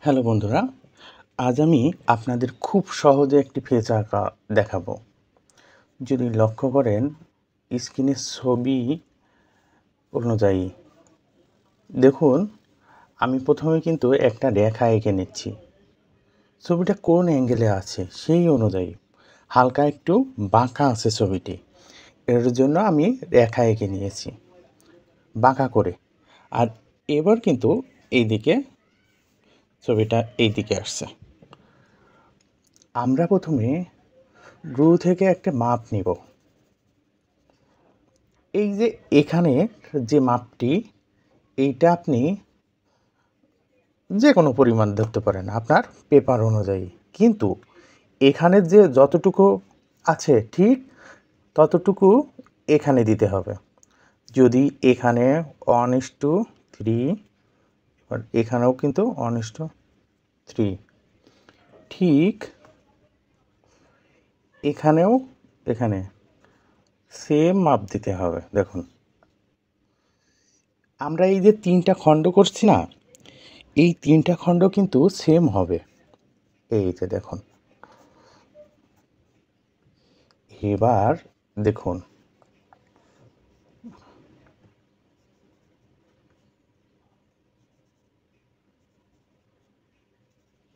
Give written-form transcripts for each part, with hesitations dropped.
Hello বন্ধুরা, আজ আমি আপনাদের খুব সহজে একটি ফেস আঁকা দেখাবো। যদি লক্ষ্য করেন স্ক্রিনের ছবি অনুযায়ী দেখুন, আমি প্রথমে কিন্তু একটা রেখা এঁকে নিচ্ছি। ছবিটা কোন অ্যাঙ্গেলে আছে সেই অনুযায়ী হালকা একটু বাঁকা আছে ছবিটি, এর জন্য আমি রেখা এঁকে নিয়েছি বাঁকা করে। আর এবার কিন্তু এইদিকে ছবিটা এইদিকে আসছে। আমরা প্রথমে ব্রু থেকে একটা মাপ নিব। এই যে এখানে যে মাপটি, এইটা আপনি যে কোনো পরিমাণ ধরতে পারেন আপনার পেপার অনুযায়ী, কিন্তু এখানে যে যতটুকু আছে ঠিক ততটুকু এখানে দিতে হবে। যদি এখানে 1:3, আর এখানেও কিন্তু 1:3, ঠিক এখানেও এখানে সেম মাপ দিতে হবে। দেখুন, আমরা এই যে 3টা খণ্ড করছি না, এই 3টা খণ্ড কিন্তু সেম হবে। এই যে দেখুন, এবার দেখুন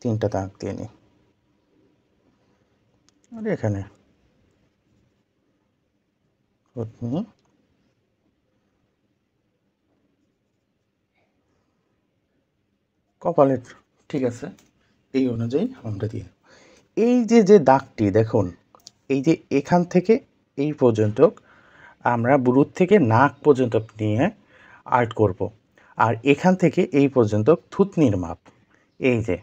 তিনটা দাগ দিয়ে নিই। আর এখানে আপনি কপালের ঠিক আছে, এই অনুযায়ী আমরা দিই। এই যে যে দাগটি দেখুন, এই যে এখান থেকে এই পর্যন্ত আমরা বুরুর থেকে নাক পর্যন্ত নিয়ে আর্ট করব। আর এখান থেকে এই পর্যন্ত থুতনির মাপ। এই যে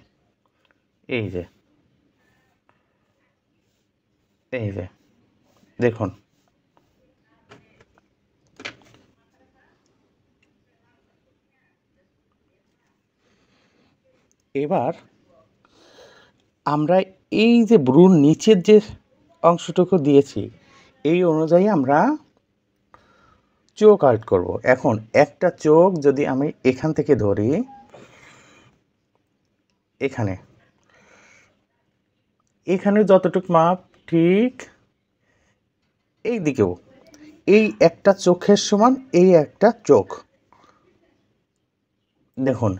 এই যে এই যে দেখুন, এবার আমরা এই যে ব্রুর নিচের যে অংশটুকু দিয়েছি, এই অনুযায়ী আমরা চোখ আর্ট করব। এখন একটা চোখ যদি আমি এখান থেকে ধরি, এখানে এখানে যতটুক মাপ ঠিক এই দিকেও এই একটা চোখের সমান এই একটা চোখ। দেখুন,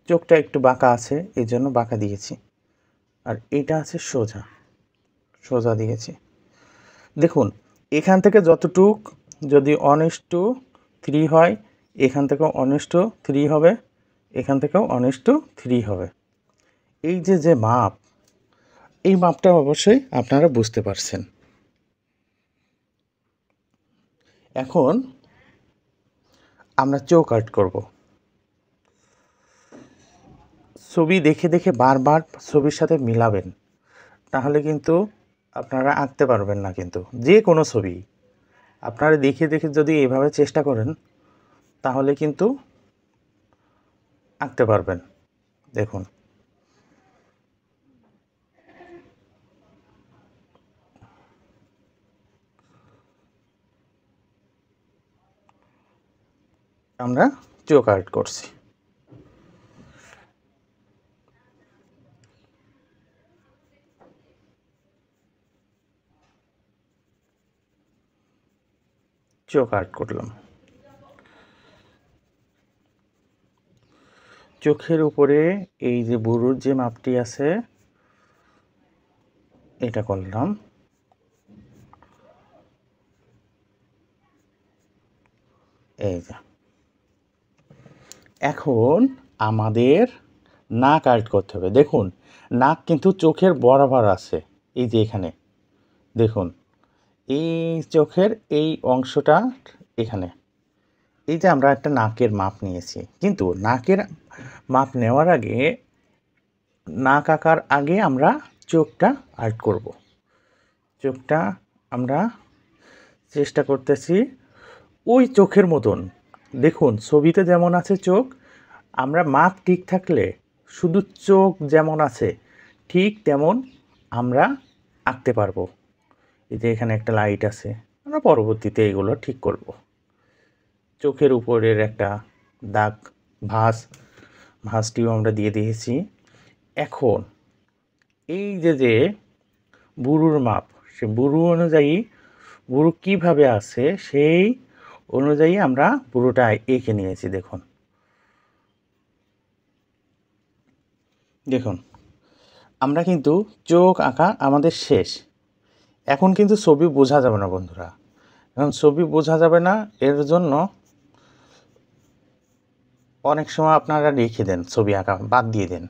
চোখটা একটু বাঁকা আছে, এই জন্য বাঁকা দিয়েছি। আর এটা আছে সোজা, সোজা দিয়েছি। দেখুন, এখান থেকে যতটুক যদি 1:3 হয়, এখান থেকেও 1:3 হবে, এখান থেকেও 1:3 হবে। এই যে যে মাপ, এই মাপটা অবশ্যই আপনারা বুঝতে পারছেন। এখন আমরা চোখ আর্ট করব। ছবি দেখে দেখে বারবার ছবির সাথে মিলাবেন, তাহলে কিন্তু আপনারা আঁকতে পারবেন না। কিন্তু যে কোনো ছবি আপনারা দেখে দেখে যদি এভাবে চেষ্টা করেন, তাহলে কিন্তু আঁকতে পারবেন। দেখুন, আমরা চোখ আর্ট করছি। চোখ আর্ট করলাম। চোখের উপরে এই যে বুরুর যে মাপটি আছে, এটা করলাম। এই যে এখন আমাদের নাক আর্ট করতে হবে। দেখুন, নাক কিন্তু চোখের বরাবর আছে। এই যে এখানে দেখুন, এই চোখের এই অংশটা এখানে। এই যে আমরা একটা নাকের মাপ নিয়েছি, কিন্তু নাকের মাপ নেওয়ার আগে, নাক আঁকার আগে আমরা চোখটা আর্ট করব। চোখটা আমরা চেষ্টা করতেছি ওই চোখের মতন। দেখুন, ছবিতে যেমন আছে চোখ, আমরা মাপ ঠিক থাকলে শুধু চোখ যেমন আছে ঠিক তেমন আমরা আঁকতে পারবো। এই যে এখানে একটা লাইট আছে, আমরা পরবর্তীতে এগুলো ঠিক করব। চোখের উপরের একটা দাগ ভাঁজটিও আমরা দিয়ে দিয়েছি। এখন এই যে বুরুর মাপ, সে বুরু অনুযায়ী বুরু কীভাবে আছে সেই অনুযায়ী আমরা বুরুটা এঁকে নিয়েছি। দেখুন আমরা কিন্তু চোখ আঁকা আমাদের শেষ। এখন কিন্তু ছবি বোঝা যাবে না বন্ধুরা, এখন ছবি বোঝা যাবে না। এর জন্য অনেক সময় আপনারা রেখে দেন, ছবি আঁকা বাদ দিয়ে দেন,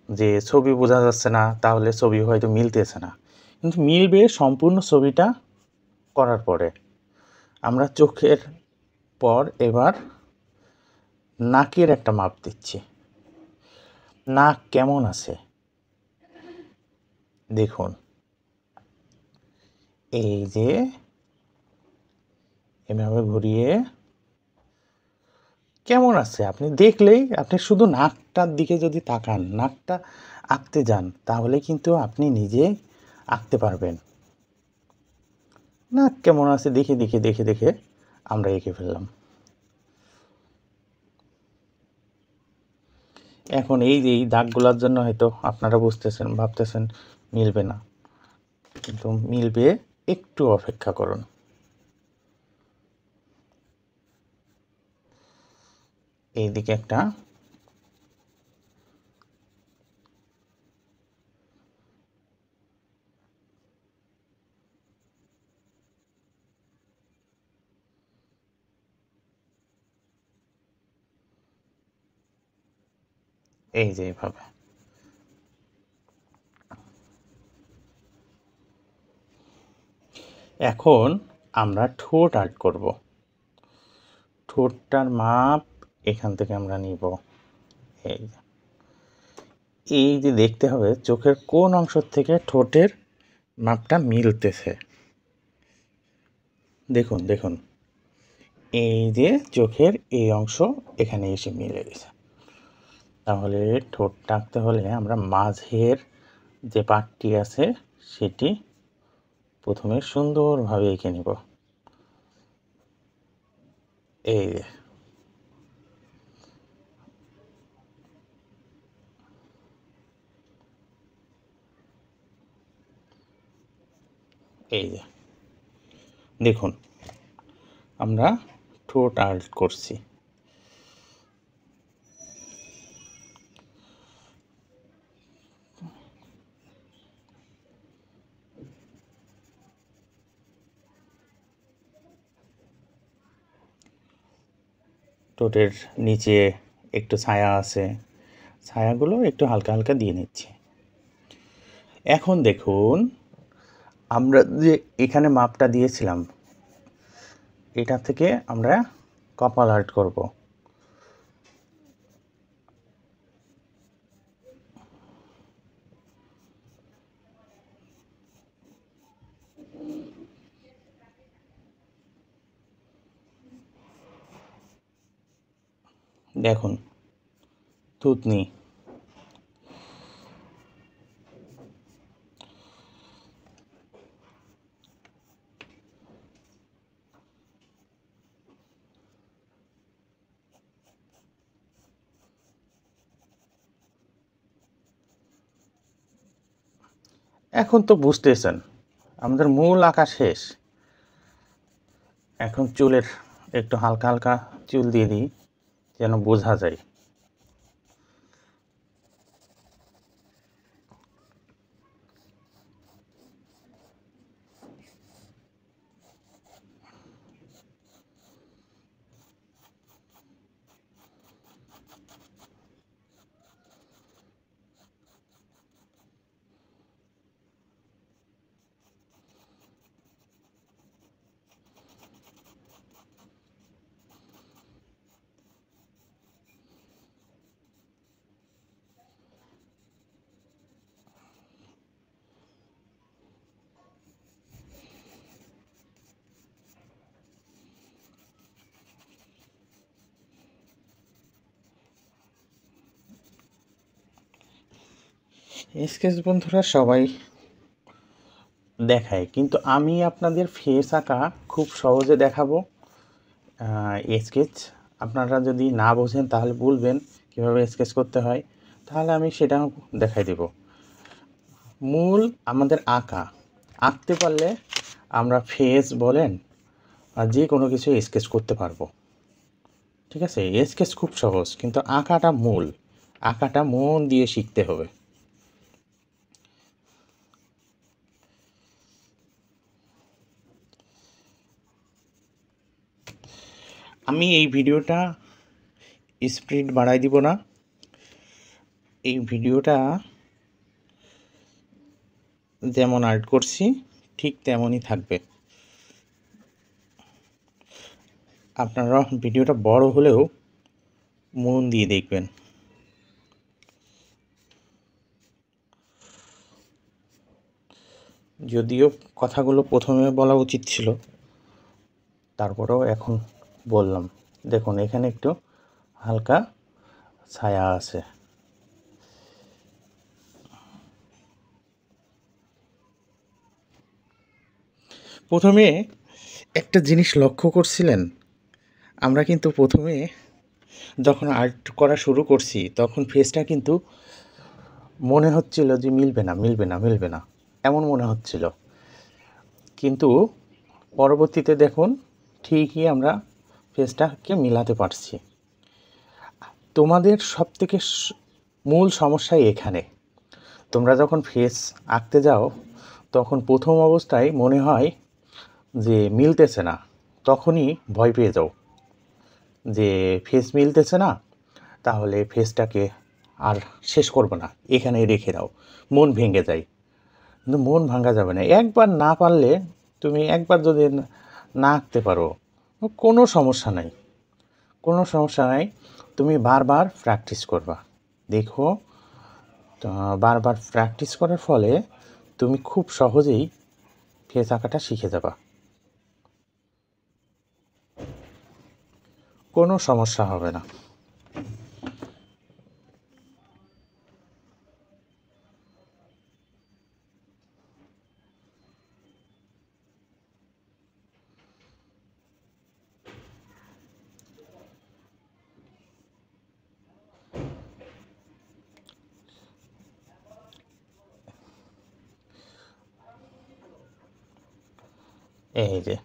যে ছবি বোঝা যাচ্ছে না, তাহলে ছবি হয়তো মিলতেছে না। কিন্তু মিলবে সম্পূর্ণ ছবিটা করার পরে। আমরা চোখের পর এবার নাকের একটা মাপ দিচ্ছি। নাক কেমন আছে দেখুন, এই যে এভাবে ঘুরিয়ে কেমন আছে আপনি দেখলেই, আপনি শুধু নাকটার দিকে যদি তাকান, নাকটা আঁকতে যান, তাহলে কিন্তু আপনি নিজে আঁকতে পারবেন। নাক কেমন আছে দেখে দেখে দেখে দেখে আমরা এঁকে ফেললাম। এখন এই যে এই দাগগুলোর জন্য হয়তো আপনারা বুঝতেছেন, ভাবতেছেন মিলবে না, কিন্তু মিলবে, একটু অপেক্ষা করুন। এইদিকে একটা এই যে এইভাবে। এখন আমরা ঠোঁট আর্ট করব। ঠোঁটটার মাপ এখান থেকে আমরা নিব। এই যে দেখতে হবে চোখের কোন অংশ থেকে ঠোঁটের মাপটা মিলতেছে। দেখুন দেখুন, এই যে চোখের এই অংশ এখানে এসে মিলে গেছে। তাহলে ঠোঁটটা আঁকতে হলে আমরা মাঝের যে পার্টটি আছে সেটি প্রথমে সুন্দরভাবে এঁকে নেব। এই যে এই যে দেখুন আমরা ঠোঁট আর্ট করছি। ঠোঁটের নিচে একটু ছায়া আছে, ছায়াগুলো একটু হালকা হালকা দিয়ে নিচ্ছি। এখন দেখুন আমরা যে এখানে মাপটা দিয়েছিলাম, এটা থেকে আমরা কপাল আর্ট করব। দেখুন থুতনি, এখন তো বুঝতেছেন আমাদের মূল আঁকা শেষ। এখন চুলের একটু হালকা হালকা চুল দিয়ে দিই যেন বোঝা যায়। স্কেচ বন্ধুরা সবাই দেখায়, কিন্তু আমি আপনাদের ফেস আঁকা খুব সহজে দেখাবো। স্কেচ আপনারা যদি না বোঝেন তাহলে বলবেন কীভাবে স্কেচ করতে হয়, তাহলে আমি সেটাও দেখাই দেব। মূল আমাদের আঁকতে পারলে আমরা ফেস বলেন আর যে কোনো কিছু স্কেচ করতে পারবো। ঠিক আছে, স্কেচ খুব সহজ, কিন্তু আঁকাটা মূল। আঁকাটা মন দিয়ে শিখতে হবে। আমি এই ভিডিওটা স্পিড বাড়াই দিব না, এই ভিডিওটা যেমন আর্ট করছি ঠিক তেমনই থাকবে। আপনারা ভিডিওটা বড় হলেও মন দিয়ে দেখবেন। যদিও কথাগুলো প্রথমে বলা উচিত ছিল, তারপরেও এখন বললাম। দেখুন এখানে একটু হালকা ছায়া আছে। প্রথমে একটা জিনিস লক্ষ্য করছিলেন, আমরা কিন্তু প্রথমে যখন আর্ট করা শুরু করছি তখন ফেসটা কিন্তু মনে হচ্ছিল যে মিলবে না এমন মনে হচ্ছিল, কিন্তু পরবর্তীতে দেখুন ঠিকই আমরা ফেসটাকে মিলাতে পারছি। তোমাদের সবথেকে মূল সমস্যাই এখানে। তোমরা যখন ফেস আঁকতে যাও তখন প্রথম অবস্থায় মনে হয় যে মিলতেছে না, তখনই ভয় পেয়ে যাও যে ফেস মিলতেছে না, তাহলে ফেসটাকে আর শেষ করবো না, এখানেই রেখে দাও। মন ভেঙে যায়, কিন্তু মন ভাঙা যাবে না। একবার না পারলে তুমি একবার যদি না আঁকতে পারো কোনো সমস্যা নাই, তুমি বারবার প্র্যাকটিস করবা। দেখো বারবার প্র্যাকটিস করার ফলে তুমি খুব সহজেই ফেস আঁকাটা শিখে যাবা, কোনো সমস্যা হবে না। এই যে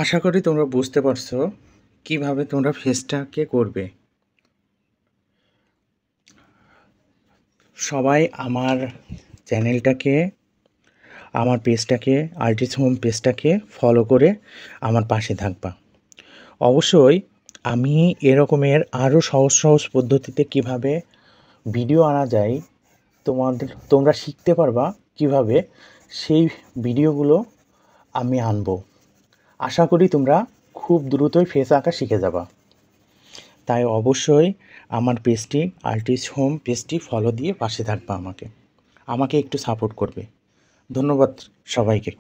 আশা করি তোমরা বুঝতে পারছো কিভাবে তোমরা ফেসটাকে করবে। সবাই আমার চ্যানেলটাকে, আমার পেজটাকে, আর্টিস্ট হোম পেজটাকে ফলো করে আমার পাশে থাকবা। অবশ্যই আমি এরকমের আরও সহজ পদ্ধতিতে কিভাবে ভিডিও আনা যায় তোমরা শিখতে পারবা কিভাবে, সেই ভিডিওগুলো আমি আনবো। আশা করি তোমরা খুব দ্রুতই ফেস আঁকা শিখে যাবা। তাই অবশ্যই আমার পেজটি, আর্টিস্ট হোম পেজটি ফলো দিয়ে পাশে থাকবা, আমাকে একটু সাপোর্ট করবে। ধন্যবাদ সবাইকে।